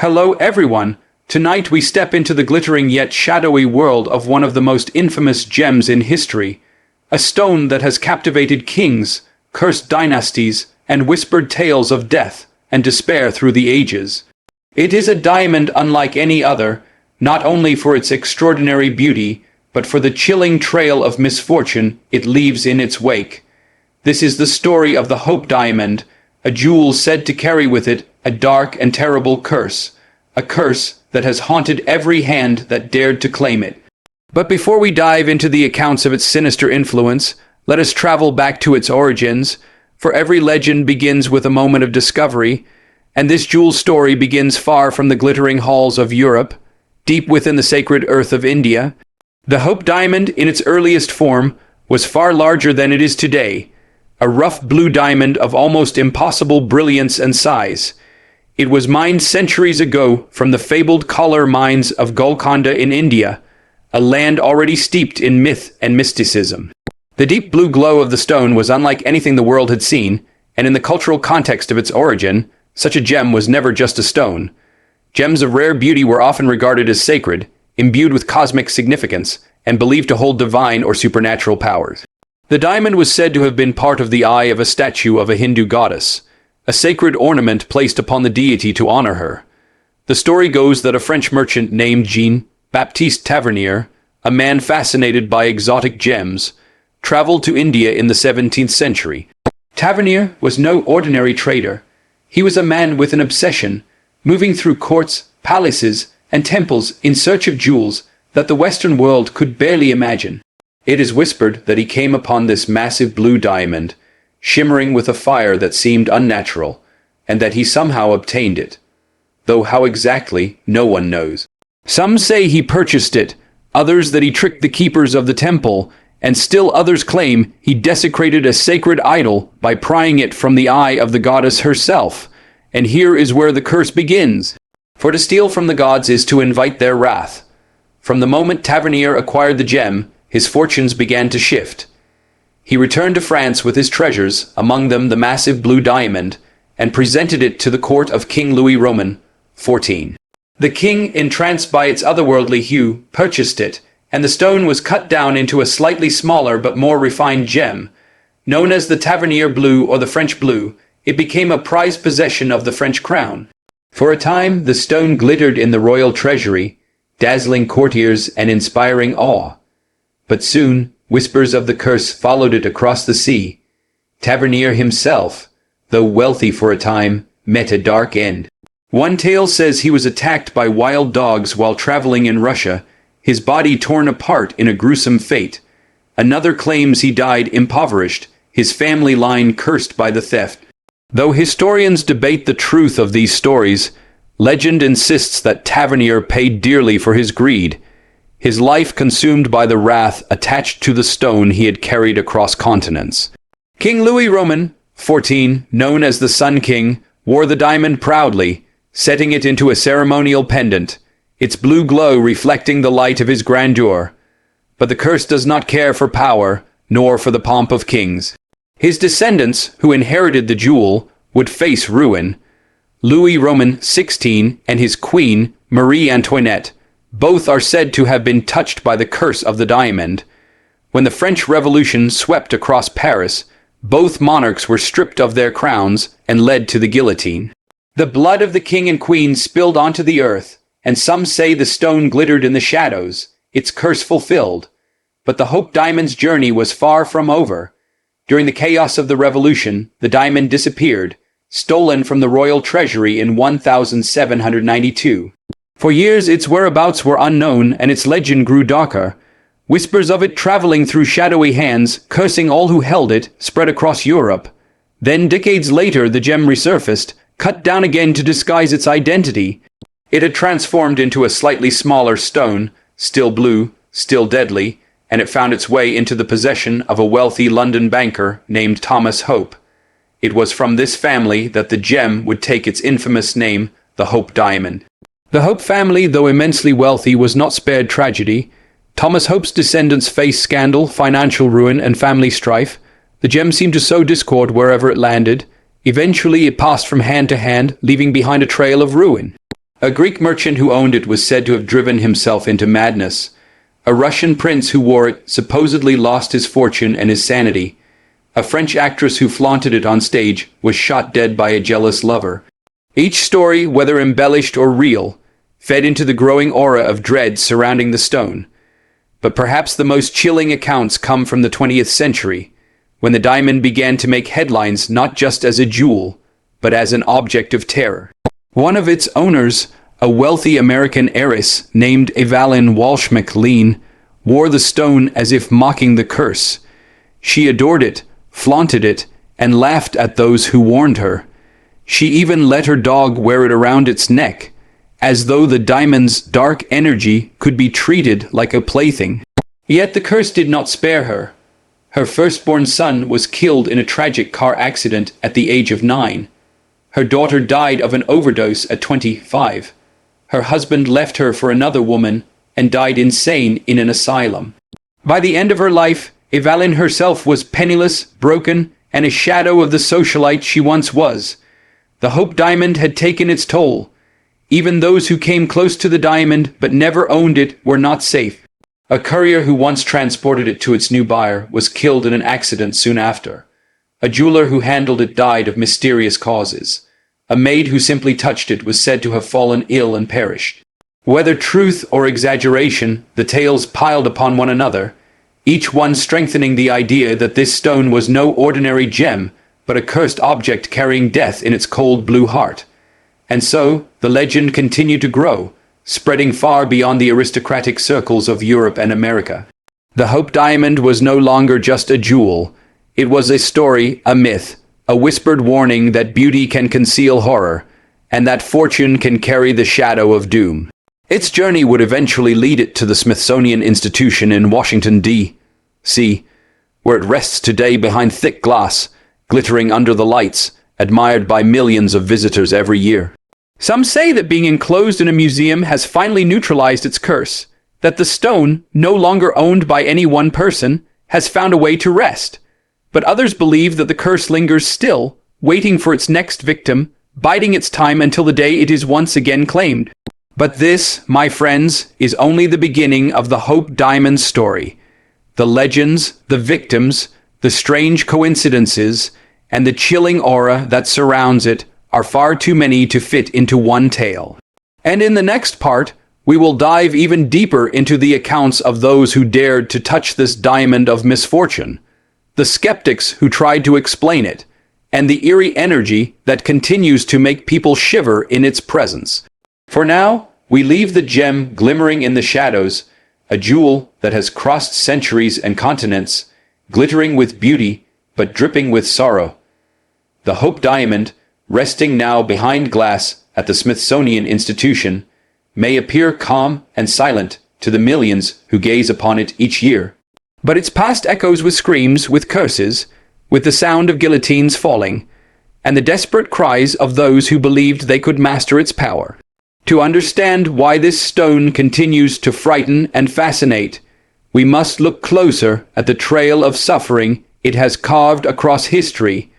Hello everyone! Tonight we step into the glittering yet shadowy world of one of the most infamous gems in history. A stone that has captivated kings, cursed dynasties, and whispered tales of death and despair through the ages. It is a diamond unlike any other, not only for its extraordinary beauty, but for the chilling trail of misfortune it leaves in its wake. This is the story of the Hope Diamond, a jewel said to carry with it a dark and terrible curse, a curse that has haunted every hand that dared to claim it. But before we dive into the accounts of its sinister influence, let us travel back to its origins, for every legend begins with a moment of discovery, and this jewel story begins far from the glittering halls of Europe, deep within the sacred earth of India. The Hope Diamond, in its earliest form, was far larger than it is today, a rough blue diamond of almost impossible brilliance and size. It was mined centuries ago from the fabled collar mines of Golconda in India, a land already steeped in myth and mysticism. The deep blue glow of the stone was unlike anything the world had seen, and in the cultural context of its origin, such a gem was never just a stone. Gems of rare beauty were often regarded as sacred, imbued with cosmic significance, and believed to hold divine or supernatural powers. The diamond was said to have been part of the eye of a statue of a Hindu goddess, a sacred ornament placed upon the deity to honor her. The story goes that a French merchant named Jean-Baptiste Tavernier, a man fascinated by exotic gems, traveled to India in the 17th century. Tavernier was no ordinary trader. He was a man with an obsession, moving through courts, palaces, and temples in search of jewels that the Western world could barely imagine. It is whispered that he came upon this massive blue diamond, shimmering with a fire that seemed unnatural, and that he somehow obtained it, though how exactly, no one knows. Some say he purchased it, others that he tricked the keepers of the temple, and still others claim he desecrated a sacred idol by prying it from the eye of the goddess herself. And here is where the curse begins. For to steal from the gods is to invite their wrath. From the moment Tavernier acquired the gem, his fortunes began to shift. He returned to France with his treasures, among them the massive blue diamond, and presented it to the court of King Louis Roman XIV. The king, entranced by its otherworldly hue, purchased it, and the stone was cut down into a slightly smaller but more refined gem. Known as the Tavernier blue or the French blue, it became a prized possession of the French crown. For a time, the stone glittered in the royal treasury, dazzling courtiers and inspiring awe. But soon, whispers of the curse followed it across the sea. Tavernier himself, though wealthy for a time, met a dark end. One tale says he was attacked by wild dogs while traveling in Russia, his body torn apart in a gruesome fate. Another claims he died impoverished, his family line cursed by the theft. Though historians debate the truth of these stories, legend insists that Tavernier paid dearly for his greed, his life consumed by the wrath attached to the stone he had carried across continents. King Louis Roman XIV, known as the Sun King, wore the diamond proudly, setting it into a ceremonial pendant, its blue glow reflecting the light of his grandeur. But the curse does not care for power, nor for the pomp of kings. His descendants, who inherited the jewel, would face ruin. Louis Roman XVI and his queen, Marie Antoinette, both are said to have been touched by the curse of the diamond. When the French Revolution swept across Paris, both monarchs were stripped of their crowns and led to the guillotine. The blood of the king and queen spilled onto the earth, and some say the stone glittered in the shadows, its curse fulfilled. But the Hope Diamond's journey was far from over. During the chaos of the revolution, the diamond disappeared, stolen from the royal treasury in 1792. For years its whereabouts were unknown, and its legend grew darker. Whispers of it traveling through shadowy hands, cursing all who held it, spread across Europe. Then, decades later, the gem resurfaced, cut down again to disguise its identity. It had transformed into a slightly smaller stone, still blue, still deadly, and it found its way into the possession of a wealthy London banker named Thomas Hope. It was from this family that the gem would take its infamous name, the Hope Diamond. The Hope family, though immensely wealthy, was not spared tragedy. Thomas Hope's descendants faced scandal, financial ruin, and family strife. The gem seemed to sow discord wherever it landed. Eventually, it passed from hand to hand, leaving behind a trail of ruin. A Greek merchant who owned it was said to have driven himself into madness. A Russian prince who wore it supposedly lost his fortune and his sanity. A French actress who flaunted it on stage was shot dead by a jealous lover. Each story, whether embellished or real, fed into the growing aura of dread surrounding the stone. But perhaps the most chilling accounts come from the 20th century, when the diamond began to make headlines not just as a jewel, but as an object of terror. One of its owners, a wealthy American heiress named Evalyn Walsh McLean, wore the stone as if mocking the curse. She adored it, flaunted it, and laughed at those who warned her. She even let her dog wear it around its neck, as though the diamond's dark energy could be treated like a plaything. Yet the curse did not spare her. Her firstborn son was killed in a tragic car accident at the age of 9. Her daughter died of an overdose at 25. Her husband left her for another woman and died insane in an asylum. By the end of her life, Evalyn herself was penniless, broken, and a shadow of the socialite she once was. The Hope Diamond had taken its toll. Even those who came close to the diamond but never owned it were not safe. A courier who once transported it to its new buyer was killed in an accident soon after. A jeweler who handled it died of mysterious causes. A maid who simply touched it was said to have fallen ill and perished. Whether truth or exaggeration, the tales piled upon one another, each one strengthening the idea that this stone was no ordinary gem, but a cursed object carrying death in its cold blue heart. And so, the legend continued to grow, spreading far beyond the aristocratic circles of Europe and America. The Hope Diamond was no longer just a jewel. It was a story, a myth, a whispered warning that beauty can conceal horror, and that fortune can carry the shadow of doom. Its journey would eventually lead it to the Smithsonian Institution in Washington, D.C., where it rests today behind thick glass, glittering under the lights, admired by millions of visitors every year. Some say that being enclosed in a museum has finally neutralized its curse, that the stone, no longer owned by any one person, has found a way to rest. But others believe that the curse lingers still, waiting for its next victim, biding its time until the day it is once again claimed. But this, my friends, is only the beginning of the Hope Diamond story. The legends, the victims, the strange coincidences, and the chilling aura that surrounds it are far too many to fit into one tale. And in the next part, we will dive even deeper into the accounts of those who dared to touch this diamond of misfortune, the skeptics who tried to explain it, and the eerie energy that continues to make people shiver in its presence. For now, we leave the gem glimmering in the shadows, a jewel that has crossed centuries and continents, glittering with beauty, but dripping with sorrow. The Hope Diamond, resting now behind glass at the Smithsonian Institution, may appear calm and silent to the millions who gaze upon it each year. But its past echoes with screams, with curses, with the sound of guillotines falling, and the desperate cries of those who believed they could master its power. To understand why this stone continues to frighten and fascinate, we must look closer at the trail of suffering it has carved across history,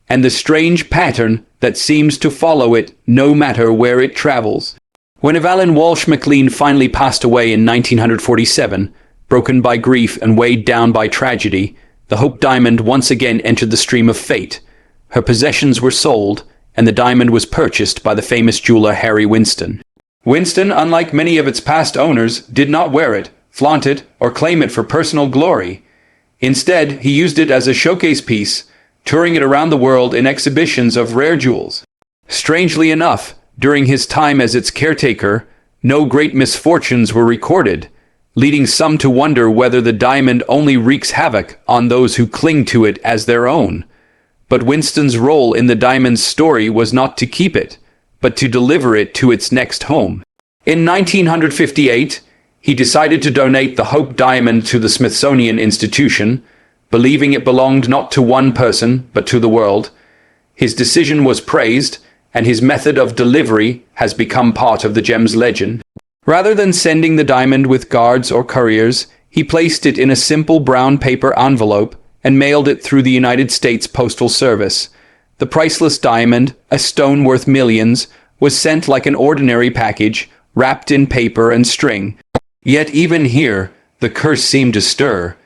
and the strange pattern that seems to follow it no matter where it travels. When Evalyn Walsh McLean finally passed away in 1947, broken by grief and weighed down by tragedy, the Hope Diamond once again entered the stream of fate. Her possessions were sold, and the diamond was purchased by the famous jeweler Harry Winston. Winston, unlike many of its past owners, did not wear it, flaunt it, or claim it for personal glory. Instead, he used it as a showcase piece, touring it around the world in exhibitions of rare jewels. Strangely enough, during his time as its caretaker, no great misfortunes were recorded, leading some to wonder whether the diamond only wreaks havoc on those who cling to it as their own. But Winston's role in the diamond's story was not to keep it, but to deliver it to its next home. In 1958, he decided to donate the Hope Diamond to the Smithsonian Institution, believing it belonged not to one person, but to the world. His decision was praised, and his method of delivery has become part of the gem's legend. Rather than sending the diamond with guards or couriers, he placed it in a simple brown paper envelope and mailed it through the United States Postal Service. The priceless diamond, a stone worth millions, was sent like an ordinary package, wrapped in paper and string. Yet even here, the curse seemed to stir.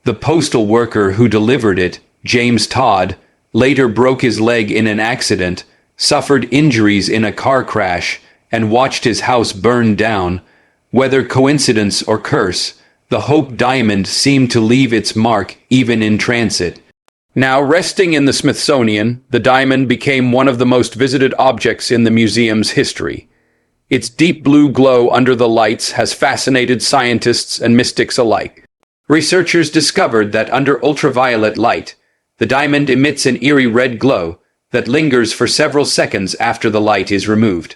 The postal worker who delivered it, James Todd, later broke his leg in an accident, suffered injuries in a car crash, and watched his house burn down. Whether coincidence or curse, the Hope Diamond seemed to leave its mark even in transit. Now resting in the Smithsonian, the diamond became one of the most visited objects in the museum's history. Its deep blue glow under the lights has fascinated scientists and mystics alike. Researchers discovered that under ultraviolet light, the diamond emits an eerie red glow that lingers for several seconds after the light is removed.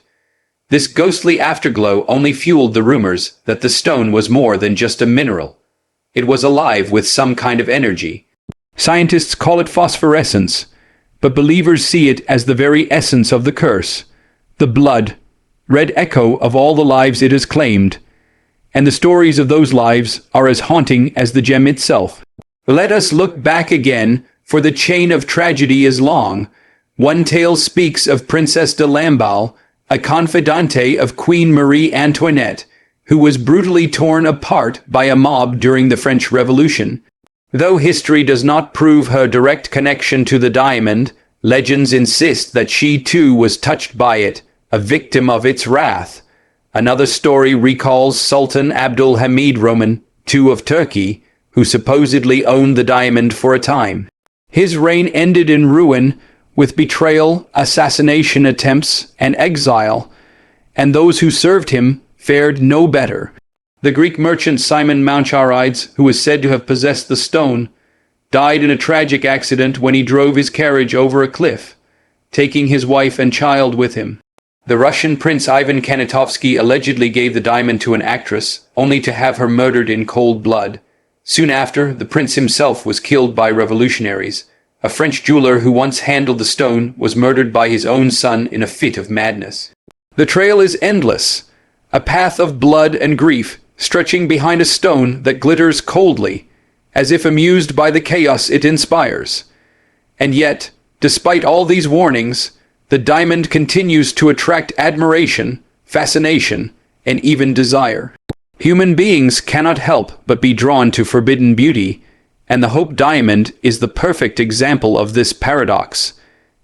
This ghostly afterglow only fueled the rumors that the stone was more than just a mineral. It was alive with some kind of energy. Scientists call it phosphorescence, but believers see it as the very essence of the curse, the blood, red echo of all the lives it has claimed, and the stories of those lives are as haunting as the gem itself. Let us look back again, for the chain of tragedy is long. One tale speaks of Princess de Lamballe, a confidante of Queen Marie Antoinette, who was brutally torn apart by a mob during the French Revolution. Though history does not prove her direct connection to the diamond, legends insist that she too was touched by it, a victim of its wrath. Another story recalls Sultan Abdul Hamid Roman II of Turkey, who supposedly owned the diamond for a time. His reign ended in ruin, with betrayal, assassination attempts, and exile, and those who served him fared no better. The Greek merchant Simon Mountcharides, who is said to have possessed the stone, died in a tragic accident when he drove his carriage over a cliff, taking his wife and child with him. The Russian Prince Ivan Kanitovsky allegedly gave the diamond to an actress, only to have her murdered in cold blood. Soon after, the prince himself was killed by revolutionaries. A French jeweler who once handled the stone was murdered by his own son in a fit of madness. The trail is endless, a path of blood and grief, stretching behind a stone that glitters coldly, as if amused by the chaos it inspires. And yet, despite all these warnings, the diamond continues to attract admiration, fascination, and even desire. Human beings cannot help but be drawn to forbidden beauty, and the Hope Diamond is the perfect example of this paradox.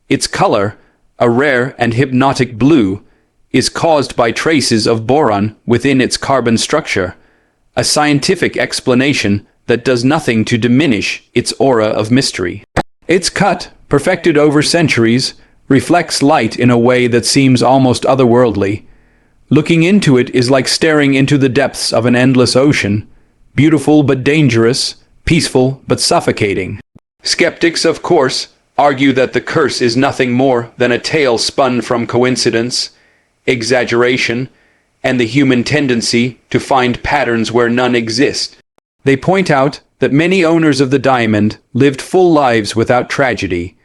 Its color, a rare and hypnotic blue, is caused by traces of boron within its carbon structure, a scientific explanation that does nothing to diminish its aura of mystery. Its cut, perfected over centuries, reflects light in a way that seems almost otherworldly. Looking into it is like staring into the depths of an endless ocean, beautiful but dangerous, peaceful but suffocating. Skeptics, of course, argue that the curse is nothing more than a tale spun from coincidence, exaggeration, and the human tendency to find patterns where none exist. They point out that many owners of the diamond lived full lives without tragedy,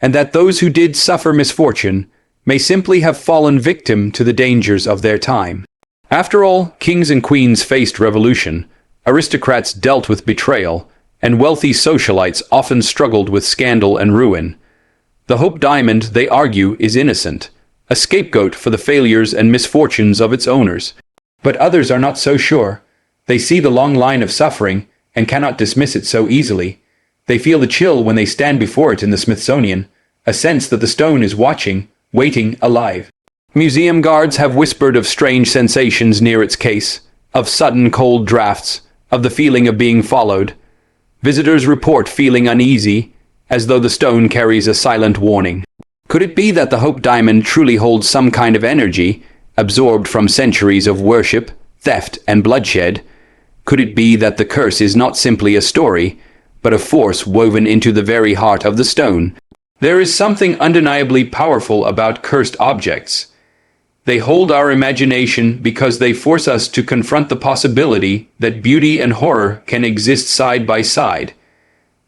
and that those who did suffer misfortune may simply have fallen victim to the dangers of their time. After all, kings and queens faced revolution, aristocrats dealt with betrayal, and wealthy socialites often struggled with scandal and ruin. The Hope Diamond, they argue, is innocent, a scapegoat for the failures and misfortunes of its owners. But others are not so sure. They see the long line of suffering and cannot dismiss it so easily. They feel the chill when they stand before it in the Smithsonian, a sense that the stone is watching, waiting, alive. Museum guards have whispered of strange sensations near its case, of sudden cold drafts, of the feeling of being followed. Visitors report feeling uneasy, as though the stone carries a silent warning. Could it be that the Hope Diamond truly holds some kind of energy, absorbed from centuries of worship, theft, and bloodshed? Could it be that the curse is not simply a story, but a force woven into the very heart of the stone? There is something undeniably powerful about cursed objects. They hold our imagination because they force us to confront the possibility that beauty and horror can exist side by side,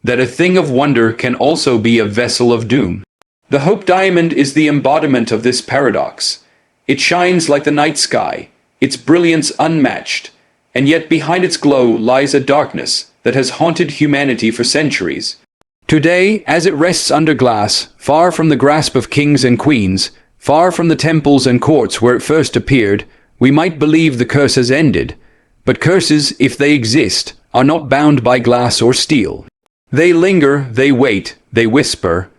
that a thing of wonder can also be a vessel of doom. The Hope Diamond is the embodiment of this paradox. It shines like the night sky, its brilliance unmatched, and yet behind its glow lies a darkness that has haunted humanity for centuries. Today, as it rests under glass, far from the grasp of kings and queens, Far from the temples and courts where it first appeared, we might believe the curse has ended. But curses, if they exist, are not bound by glass or steel. They linger, they wait, they whisper.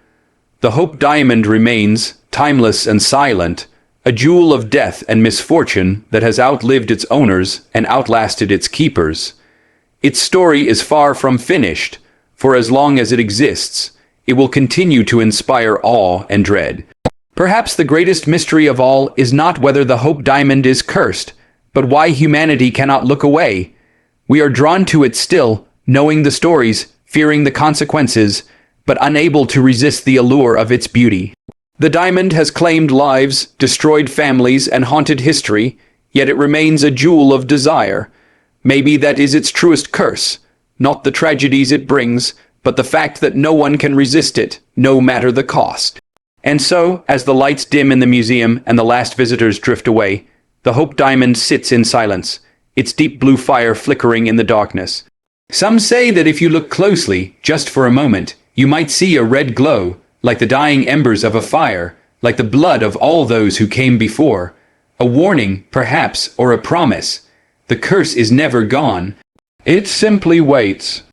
The Hope Diamond remains, timeless and silent, a jewel of death and misfortune that has outlived its owners and outlasted its keepers. Its story is far from finished, for as long as it exists, it will continue to inspire awe and dread. Perhaps the greatest mystery of all is not whether the Hope Diamond is cursed, but why humanity cannot look away. We are drawn to it still, knowing the stories, fearing the consequences, but unable to resist the allure of its beauty. The diamond has claimed lives, destroyed families, and haunted history, yet it remains a jewel of desire. Maybe that is its truest curse, not the tragedies it brings, but the fact that no one can resist it, no matter the cost. And so, as the lights dim in the museum and the last visitors drift away, the Hope Diamond sits in silence, its deep blue fire flickering in the darkness. Some say that if you look closely, just for a moment, you might see a red glow, like the dying embers of a fire, like the blood of all those who came before. A warning, perhaps, or a promise. The curse is never gone. It simply waits.